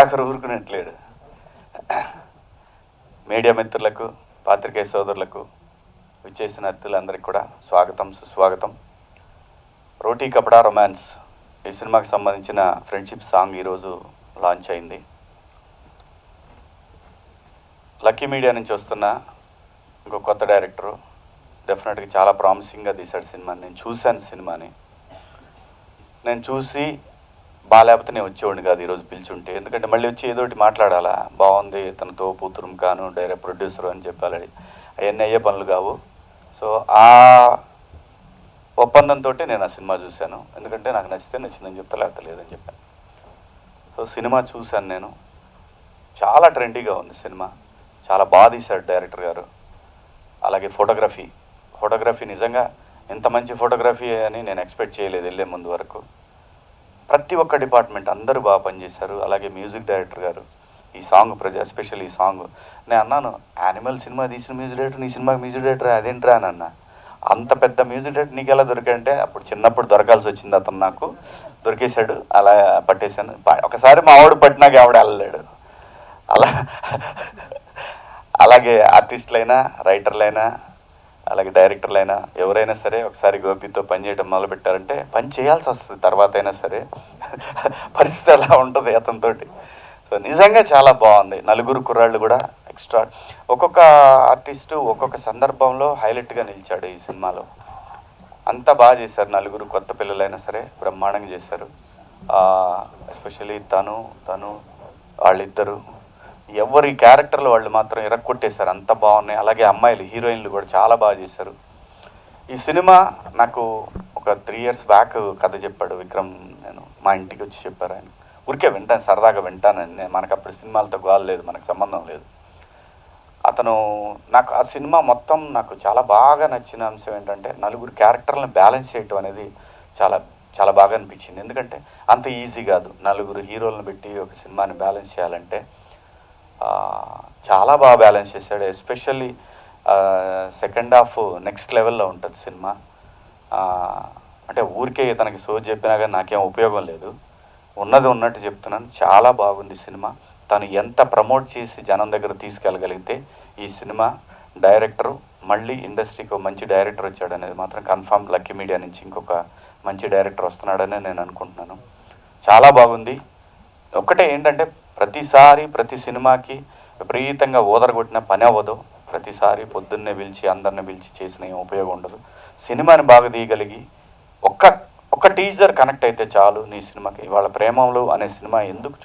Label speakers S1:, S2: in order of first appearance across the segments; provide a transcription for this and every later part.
S1: ఆఖరు ఊరుకునేట్లేడు. మీడియా మిత్రులకు, పాత్రికేయ సోదరులకు, విచ్చేసిన అతిథులందరికీ కూడా స్వాగతం, సుస్వాగతం. రోటీ కపడా రొమాన్స్ ఈ సినిమాకి సంబంధించిన ఫ్రెండ్షిప్ సాంగ్ ఈరోజు లాంచ్ అయింది. లక్కీ మీడియా నుంచి వస్తున్న ఇంకో కొత్త డైరెక్టరు డెఫినెట్గా చాలా ప్రామిసింగ్గా తీశాడు సినిమాని. నేను చూశాను సినిమాని. నేను చూసి బాగాలేకపోతే నేను వచ్చేవాడిని కాదు ఈరోజు పిలిచుంటే. ఎందుకంటే మళ్ళీ వచ్చి ఏదో ఒకటి మాట్లాడాలా, బాగుంది తనతో పూతురం కాను డైరెక్ట్ ప్రొడ్యూసర్ అని చెప్పాలి. అవన్నీ అయ్యే పనులు కావు. సో ఆ ఒప్పందంతో నేను ఆ సినిమా చూశాను. ఎందుకంటే నాకు నచ్చితే నచ్చిందని చెప్తా, లేకపోతే లేదని చెప్పాను. సో సినిమా చూశాను నేను. చాలా ట్రెండీగా ఉంది సినిమా. చాలా బాగా తీశాడు డైరెక్టర్ గారు. అలాగే ఫోటోగ్రఫీ నిజంగా ఇంత మంచి ఫోటోగ్రఫీ అని నేను ఎక్స్పెక్ట్ చేయలేదు వెళ్ళే ముందు వరకు. ప్రతి ఒక్క డిపార్ట్మెంట్ అందరూ బాగా పనిచేశారు. అలాగే మ్యూజిక్ డైరెక్టర్ గారు ఈ సాంగ్ ఎస్పెషల్ ఈ సాంగ్ నేను అన్నాను, యానిమల్ సినిమా తీసిన మ్యూజిక్ డైరెక్టర్ నీ సినిమాకి మ్యూజిక్ డైరెక్టర్ అదేంట్రా అని అన్నా. అంత పెద్ద మ్యూజిక్ డైరెక్టర్ నీకు ఎలా దొరికంటే అప్పుడు చిన్నప్పుడు దొరకాల్సి వచ్చింది. అతను నాకు దొరికేశాడు. అలా పట్టేశాను. ఒకసారి మా ఆవిడ పట్టినాక ఆవిడ వెళ్ళలేడు. అలాగే ఆర్టిస్టులైనా, రైటర్లైనా, అలాగే డైరెక్టర్లైనా ఎవరైనా సరే ఒకసారి గోపితో పనిచేయడం మొదలుపెట్టారంటే పని చేయాల్సి వస్తుంది. తర్వాత అయినా సరే పరిస్థితి ఎలా ఉంటుంది అతనితోటి. సో నిజంగా చాలా బాగుంది. నలుగురు కుర్రాళ్ళు కూడా ఎక్స్ట్రా. ఒక్కొక్క ఆర్టిస్టు ఒక్కొక్క సందర్భంలో హైలైట్గా నిలిచాడు ఈ సినిమాలో. అంతా బాగా చేశారు. నలుగురు కొత్త పిల్లలైనా సరే బ్రహ్మాండంగా చేశారు. ఎస్పెషల్లీ తను వాళ్ళిద్దరు ఎవరి క్యారెక్టర్లు వాళ్ళు మాత్రం ఇరక్కొట్టేశారు. అంత బాగున్నాయి. అలాగే అమ్మాయిలు హీరోయిన్లు కూడా చాలా బాగా చేశారు. ఈ సినిమా నాకు ఒక 3 years బ్యాక్ కథ చెప్పాడు విక్రమ్. నేను మా ఇంటికి వచ్చి చెప్పారు ఆయన. ఊరికే వింటాను, సరదాగా వింటానని. మనకు అప్పుడు సినిమాలతో గోల లేదు, మనకు సంబంధం లేదు. అతను నాకు ఆ సినిమా మొత్తం నాకు చాలా బాగా నచ్చిన అంశం ఏంటంటే నలుగురు క్యారెక్టర్లను బ్యాలెన్స్ చేయటం అనేది చాలా చాలా బాగా అనిపించింది. ఎందుకంటే అంత ఈజీ కాదు. నలుగురు హీరోలను పెట్టి ఒక సినిమాని బ్యాలెన్స్ చేయాలంటే చాలా బాగా బ్యాలెన్స్ చేశాడు. ఎస్పెషల్లీ సెకండ్ హాఫ్ నెక్స్ట్ లెవెల్లో ఉంటుంది సినిమా. అంటే ఊరికే తనకి సోజ్ చెప్పినా కానీ నాకేం ఉపయోగం లేదు. ఉన్నది ఉన్నట్టు చెప్తున్నాను. చాలా బాగుంది సినిమా. తను ఎంత ప్రమోట్ చేసి జనం దగ్గర తీసుకెళ్ళగలిగితే ఈ సినిమా డైరెక్టరు మళ్ళీ ఇండస్ట్రీకి మంచి డైరెక్టర్ వచ్చాడు అనేది మాత్రం కన్ఫామ్. లక్కీ మీడియా నుంచి ఇంకొక మంచి డైరెక్టర్ వస్తున్నాడని నేను అనుకుంటున్నాను. చాలా బాగుంది. ఒక్కటే ఏంటంటే ప్రతి సినిమాకి విపరీతంగా ఓదరగొట్టిన పని అవ్వదు. ప్రతిసారి పొద్దున్నే పిలిచి అందరిని పిలిచి చేసిన ఏం ఉపయోగం ఉండదు. సినిమాని బాగా తీయగలిగి ఒక్క టీజర్ కనెక్ట్ అయితే చాలు నీ సినిమాకి. ఇవాళ ప్రేమలు అనే సినిమా ఎందుకు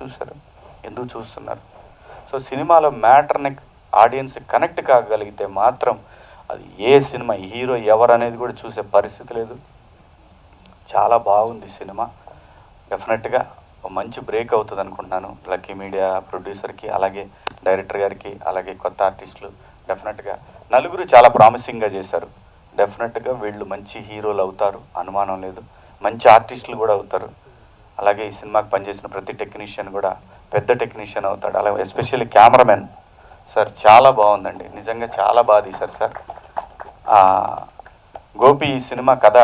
S1: చూస్తున్నారు? సో సినిమాలో మ్యాటర్ని ఆడియన్స్ కనెక్ట్ కాగలిగితే మాత్రం అది ఏ సినిమా హీరో ఎవరు అనేది కూడా చూసే పరిస్థితి లేదు. చాలా బాగుంది సినిమా. డెఫినెట్గా మంచి బ్రేక్ అవుతుంది అనుకుంటున్నాను. లక్కీ మీడియా ప్రొడ్యూసర్కి, అలాగే డైరెక్టర్ గారికి, అలాగే కొత్త ఆర్టిస్టులు డెఫినెట్గా నలుగురు చాలా ప్రామిసింగ్గా చేశారు. డెఫినెట్గా వీళ్ళు మంచి హీరోలు అవుతారు, అనుమానం లేదు. మంచి ఆర్టిస్టులు కూడా అవుతారు. అలాగే ఈ సినిమాకి పనిచేసిన ప్రతి టెక్నీషియన్ కూడా పెద్ద టెక్నీషియన్ అవుతాడు. అలాగే ఎస్పెషల్లీ కెమెరామెన్ సార్ చాలా బాగుందండి. నిజంగా చాలా బాగా తీశారు సార్. గోపి ఈ సినిమా కథ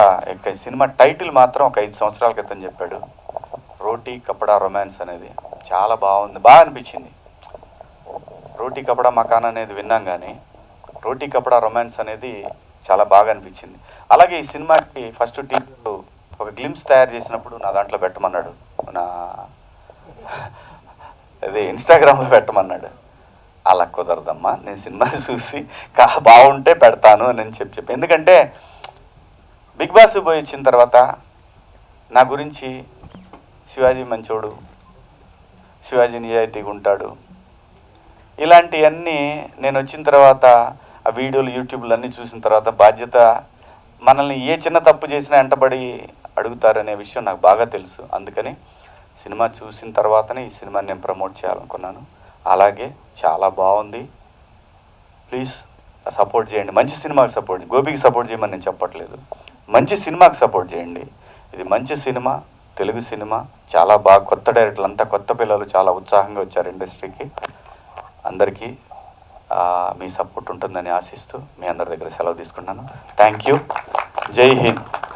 S1: సినిమా టైటిల్ మాత్రం ఒక 5 సంవత్సరాల క్రితం చెప్పాడు. రోటీ కపడా రొమాన్స్ అనేది చాలా బాగుంది, బాగా అనిపించింది. రోటీ కపడా మకాన్ అనేది విన్నాం కానీ రోటీ కపడా రొమాన్స్ అనేది చాలా బాగా అనిపించింది. అలాగే ఈ సినిమాకి ఫస్ట్ టీంలో ఒక గ్లిమ్స్ తయారు చేసినప్పుడు నా దాంట్లో పెట్టమన్నాడు, నా అదే ఇన్స్టాగ్రామ్లో పెట్టమన్నాడు. అలా కుదరదమ్మా, నేను సినిమా చూసి బాగుంటే పెడతాను అని చెప్పి. ఎందుకంటే బిగ్ బాస్ పోయి వచ్చిన తర్వాత నా గురించి శివాజీ మంచోడు, శివాజీ నిజాయితీగా ఉంటాడు, ఇలాంటివన్నీ నేను వచ్చిన తర్వాత ఆ వీడియోలు యూట్యూబ్లు అన్నీ చూసిన తర్వాత బాధ్యత మనల్ని ఏ చిన్న తప్పు చేసినా వెంటబడి అడుగుతారనే విషయం నాకు బాగా తెలుసు. అందుకని సినిమా చూసిన తర్వాతనే ఈ సినిమాని నేను ప్రమోట్ చేయాలనుకున్నాను. అలాగే చాలా బాగుంది. ప్లీజ్ సపోర్ట్ చేయండి. మంచి సినిమాకి సపోర్ట్ చేయండి. గోపికి సపోర్ట్ చేయమని నేను చెప్పట్లేదు, మంచి సినిమాకి సపోర్ట్ చేయండి. ఇది మంచి సినిమా, తెలుగు సినిమా. చాలా బాగా కొత్త డైరెక్టర్లు అంతా కొత్త పిల్లలు చాలా ఉత్సాహంగా వచ్చారు ఇండస్ట్రీకి. అందరికీ మీ సపోర్ట్ ఉంటుందని ఆశిస్తూ మీ అందరి దగ్గర సెలవు తీసుకున్నాను. Thank you. జై హింద్.